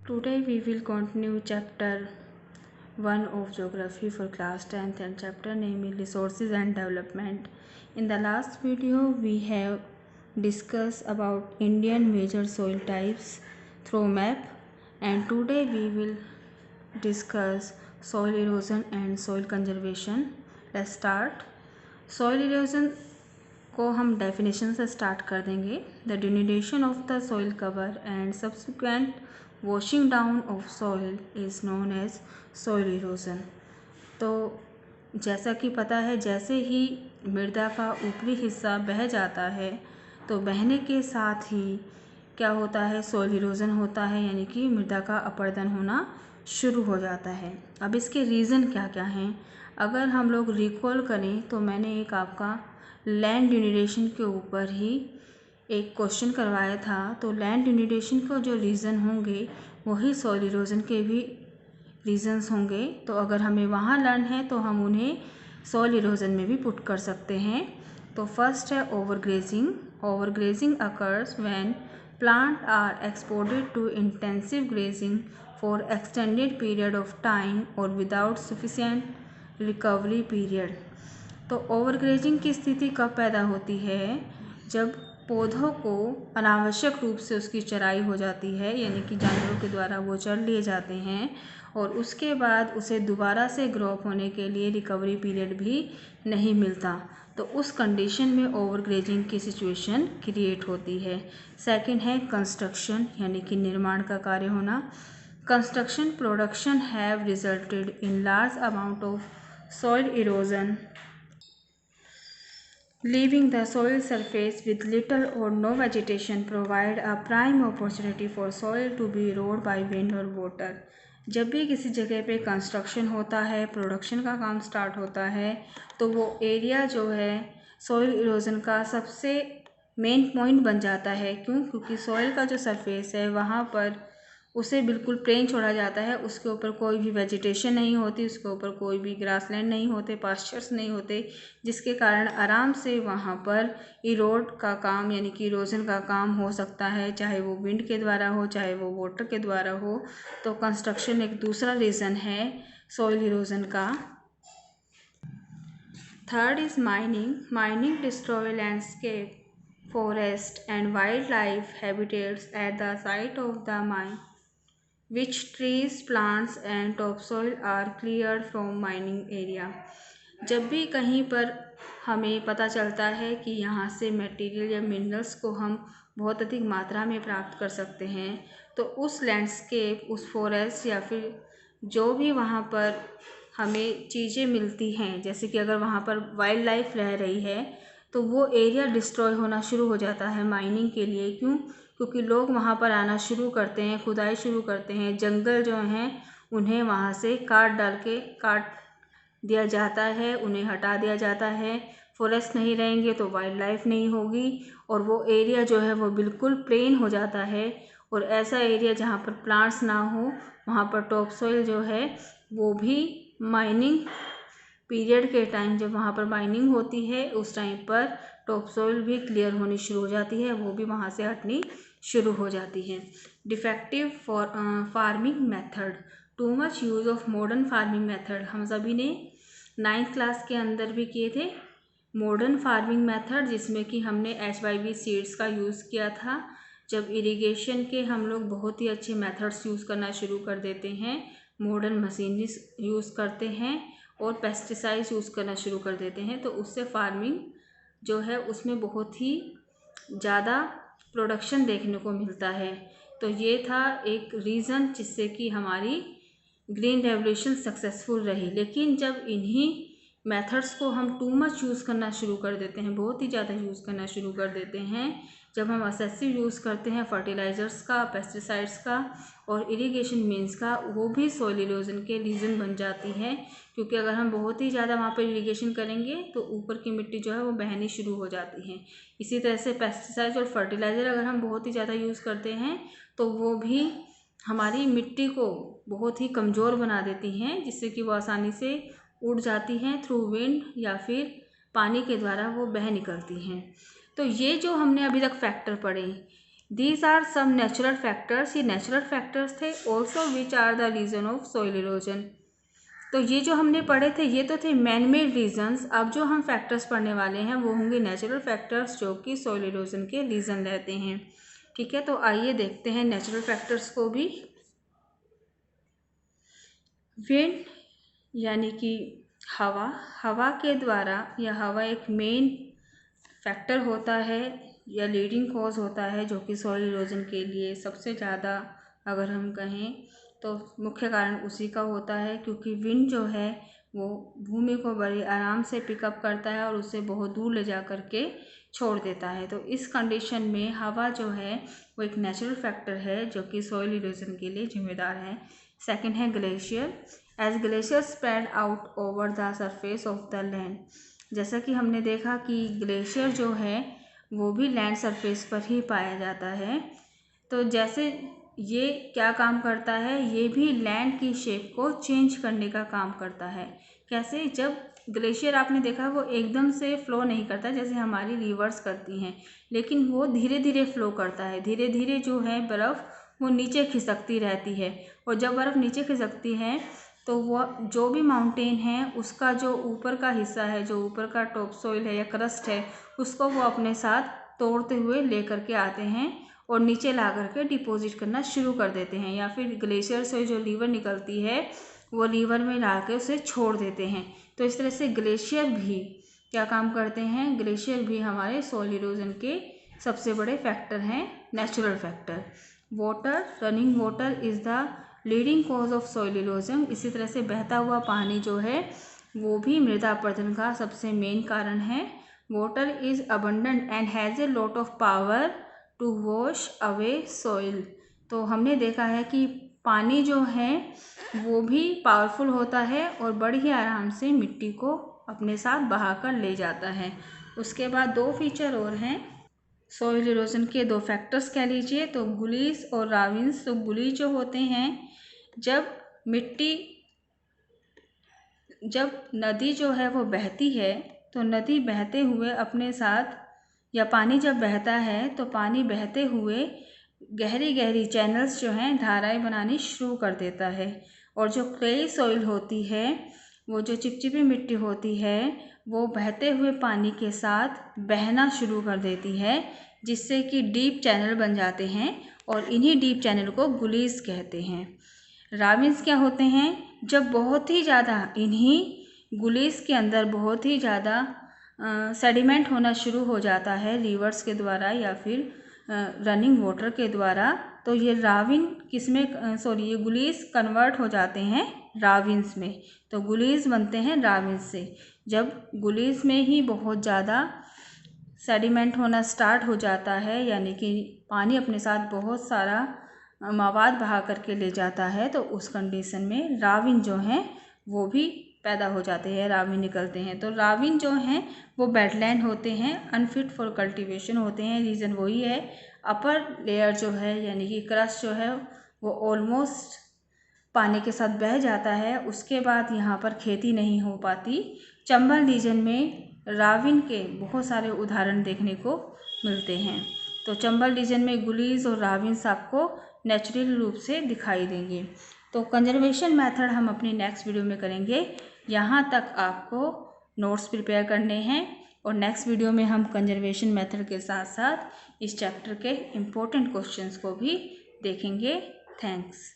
Today we will continue chapter 1 of geography for class 10th and chapter name is resources and development. In the last video we have discussed about Indian major soil types through map, and today we will discuss soil erosion and soil conservation. Let's start. Soil erosion को हम definition से start कर देंगे. The denudation of the soil cover and subsequent washing down of soil is known as soil erosion. तो जैसा कि पता है, जैसे ही मृदा का ऊपरी हिस्सा बह जाता है तो बहने के साथ ही क्या होता है, सॉइल इरोजन होता है, यानी कि मृदा का अपरदन होना शुरू हो जाता है. अब इसके रीज़न क्या क्या हैं, अगर हम लोग रिकॉल करें तो मैंने एक आपका लैंड डिनुडेशन के ऊपर ही एक क्वेश्चन करवाया था. तो लैंड डिनुडेशन को जो रीज़न होंगे वही सॉइल इरोजन के भी रीजंस होंगे. तो अगर हमें वहाँ लर्न है तो हम उन्हें सॉइल इरोजन में भी पुट कर सकते हैं. तो फर्स्ट है overgrazing. Overgrazing occurs when plant are exported to intensive grazing for extended period of time और विदाउट सफिशिएंट रिकवरी पीरियड. तो ओवरग्रेजिंग की स्थिति कब पैदा होती है, जब पौधों को अनावश्यक रूप से उसकी चराई हो जाती है, यानी कि जानवरों के द्वारा वो चर लिए जाते हैं और उसके बाद उसे दोबारा से ग्रो अप होने के लिए रिकवरी पीरियड भी नहीं मिलता. तो उस कंडीशन में ओवरग्रेजिंग की सिचुएशन क्रिएट होती है. सेकंड है कंस्ट्रक्शन, यानी कि निर्माण का कार्य होना. Construction production have resulted in large amount of soil erosion, leaving the soil surface with little or no vegetation provide a prime opportunity for soil to be eroded by wind or water. जब भी किसी जगह पे construction होता है, production का काम start होता है, तो वो एरिया जो है सॉइल इरोजन का सबसे मेन पॉइंट बन जाता है. क्यों? क्योंकि सॉइल का जो सरफेस है वहाँ पर उसे बिल्कुल प्लेन छोड़ा जाता है. उसके ऊपर कोई भी वेजिटेशन नहीं होती, उसके ऊपर कोई भी ग्रासलैंड नहीं होते, पास्चर्स नहीं होते, जिसके कारण आराम से वहाँ पर इरोड का काम, यानी कि इरोजन का काम हो सकता है, चाहे वो विंड के द्वारा हो, चाहे वो वाटर के द्वारा हो. तो कंस्ट्रक्शन एक दूसरा रीज़न है सॉइल इरोजन का. Third is mining. Mining destroy landscape, forest and wildlife habitats at the site of the mine, which trees, plants and topsoil are cleared from mining area. जब भी कहीं पर हमें पता चलता है कि यहाँ से मटेरियल या मिनरल्स को हम बहुत अधिक मात्रा में प्राप्त कर सकते हैं, तो उस लैंडस्केप, उस फॉरेस्ट या फिर जो भी वहाँ पर हमें चीज़ें मिलती हैं, जैसे कि अगर वहाँ पर वाइल्ड लाइफ रह रही है तो वो एरिया डिस्ट्रॉय होना शुरू हो जाता है माइनिंग के लिए. क्यों? क्योंकि लोग वहाँ पर आना शुरू करते हैं, खुदाई शुरू करते हैं, जंगल जो हैं उन्हें वहाँ से काट दिया जाता है, उन्हें हटा दिया जाता है. फॉरेस्ट नहीं रहेंगे तो वाइल्ड लाइफ नहीं होगी और वो एरिया जो है वो बिल्कुल प्लेन हो जाता है. और ऐसा एरिया जहाँ पर प्लांट्स ना हो वहाँ पर टॉप सॉइल जो है वो भी माइनिंग पीरियड के टाइम, जब वहाँ पर माइनिंग होती है उस टाइम पर टॉप सॉइल भी क्लियर होनी शुरू हो जाती है, वो भी वहाँ से हटनी शुरू हो जाती है. Defective farming method. Too much use of modern farming method. हम सभी ने 9th क्लास के अंदर भी किए थे मॉडर्न फार्मिंग मेथड, जिसमें कि हमने HYV सीड्स का यूज़ किया था. जब इरिगेशन के हम लोग बहुत ही अच्छे मेथड्स यूज़ करना शुरू कर देते हैं, मॉडर्न मशीनरी यूज़ करते हैं और पेस्टिसाइड्स यूज़ करना शुरू कर देते हैं, तो उससे फार्मिंग जो है उसमें बहुत ही ज़्यादा प्रोडक्शन देखने को मिलता है. तो ये था एक रीज़न जिससे कि हमारी ग्रीन रेवोल्यूशन सक्सेसफुल रही. लेकिन जब इन्हीं मेथड्स को हम टू मच यूज़ करना शुरू कर देते हैं, बहुत ही ज़्यादा यूज़ करना शुरू कर देते हैं, जब हम एक्सेसिव यूज़ करते हैं फर्टिलाइज़र्स का, पेस्टिसाइड्स का और इरिगेशन मीन्स का, वो भी सॉइल इरोजन के रीज़न बन जाती है. क्योंकि अगर हम बहुत ही ज़्यादा वहाँ पर इरिगेशन करेंगे तो ऊपर की मिट्टी जो है वो बहनी शुरू हो जाती है. इसी तरह से पेस्टिसाइड्स और फर्टिलाइज़र अगर हम बहुत ही ज़्यादा यूज़ करते हैं तो वो भी हमारी मिट्टी को बहुत ही कमज़ोर बना देती हैं, जिससे कि वो आसानी से उड़ जाती हैं थ्रू विंड या फिर पानी के द्वारा वो बह निकलती हैं. तो ये जो हमने अभी तक फैक्टर पढ़े, these are some natural factors, ये नेचुरल फैक्टर्स थे। Also which are the reason of soil erosion. तो ये जो हमने पढ़े थे ये तो थे मैन मेड रीजन्स। अब जो हम फैक्टर्स पढ़ने वाले हैं वो होंगे नेचुरल फैक्टर्स जो कि सॉइल इरोजन के रीज़न रहते हैं। ठीक है, तो आइए देखते हैं नेचुरल फैक्टर्स को भी। विंड यानी कि हवा, हवा के द्वारा, या हवा एक मेन फैक्टर होता है या लीडिंग कॉज होता है जो कि सॉइल इरोजन के लिए सबसे ज़्यादा, अगर हम कहें तो मुख्य कारण उसी का होता है, क्योंकि विंड जो है वो भूमि को बड़े आराम से पिकअप करता है और उसे बहुत दूर ले जा कर के छोड़ देता है। तो इस कंडीशन में हवा जो है वो एक नेचुरल फैक्टर है जो कि सॉइल इरोजन के लिए जिम्मेदार है। सेकंड है glacier. As glacier spread out over the surface of the land. जैसा कि हमने देखा कि ग्लेशियर जो है वो भी लैंड सरफेस पर ही पाया जाता है। तो जैसे ये क्या काम करता है, ये भी लैंड की शेप को चेंज करने का काम करता है। कैसे? जब ग्लेशियर आपने देखा वो एकदम से फ्लो नहीं करता जैसे हमारी रिवर्स करती हैं, लेकिन वो धीरे धीरे फ्लो करता है। धीरे धीरे जो है बर्फ़ वो नीचे खिसकती रहती है, और जब बर्फ़ नीचे खिसकती है तो वह जो भी माउंटेन है उसका जो ऊपर का हिस्सा है, जो ऊपर का टॉप सोइल है या क्रस्ट है, उसको वो अपने साथ तोड़ते हुए लेकर के आते हैं और नीचे ला करके डिपॉजिट करना शुरू कर देते हैं, या फिर ग्लेशियर से जो रिवर निकलती है वो रिवर में ला के उसे छोड़ देते हैं। तो इस तरह से ग्लेशियर भी क्या काम करते हैं, ग्लेशियर भी हमारे सॉइल इरोजन के सबसे बड़े फैक्टर हैं, natural factor. Water, running water is the leading cause of soil erosion. इसी तरह से बहता हुआ पानी जो है वो भी मृदा अपरदन का सबसे मेन कारण है। Water is abundant and has a lot of power to wash away soil. तो हमने देखा है कि पानी जो है वो भी पावरफुल होता है और बड़े ही आराम से मिट्टी को अपने साथ बहा कर ले जाता है। उसके बाद दो फीचर और हैं सॉइल इरोजन के, दो फैक्टर्स कह लीजिए, तो गुलीस और राविन्स। तो गुलीस जो होते हैं, जब नदी जो है वो बहती है तो नदी बहते हुए अपने साथ, या पानी जब बहता है तो पानी बहते हुए गहरी गहरी चैनल्स जो हैं धाराएं बनानी शुरू कर देता है। और जो क्लेई सॉइल होती है, वो जो चिपचिपी मिट्टी होती है, वो बहते हुए पानी के साथ बहना शुरू कर देती है, जिससे कि डीप चैनल बन जाते हैं, और इन्हीं डीप चैनल को गुलीज कहते हैं। राविन्स क्या होते हैं, जब बहुत ही ज़्यादा इन्हीं गुलीज के अंदर बहुत ही ज़्यादा सेडिमेंट होना शुरू हो जाता है रिवर्स के द्वारा या फिर रनिंग वाटर के द्वारा, तो ये राविन ये गुलीज कन्वर्ट हो जाते हैं राविन्स में। तो गुलीज बनते हैं राविन्स से। जब गुलीज में ही बहुत ज़्यादा सेडिमेंट होना स्टार्ट हो जाता है, यानी कि पानी अपने साथ बहुत सारा मवाद बहा करके ले जाता है, तो उस कंडीशन में राविन जो हैं वो भी पैदा हो जाते हैं, राविन निकलते हैं। तो राविन जो हैं वो वेटलैंड होते हैं, अनफिट फॉर कल्टीवेशन होते हैं। रीज़न वही है, अपर लेयर जो है यानी कि क्रस्ट जो है वो ऑलमोस्ट पानी के साथ बह जाता है, उसके बाद यहाँ पर खेती नहीं हो पाती। चंबल रीजन में राविन के बहुत सारे उदाहरण देखने को मिलते हैं। तो चंबल रीजन में गुलीज और राविन्स आपको नेचुरल रूप से दिखाई देंगे। तो कंजर्वेशन मेथड हम अपनी नेक्स्ट वीडियो में करेंगे। यहाँ तक आपको नोट्स प्रिपेयर करने हैं, और नेक्स्ट वीडियो में हम कंजर्वेशन मेथड के साथ साथ इस चैप्टर के इम्पोर्टेंट क्वेश्चंस को भी देखेंगे। थैंक्स।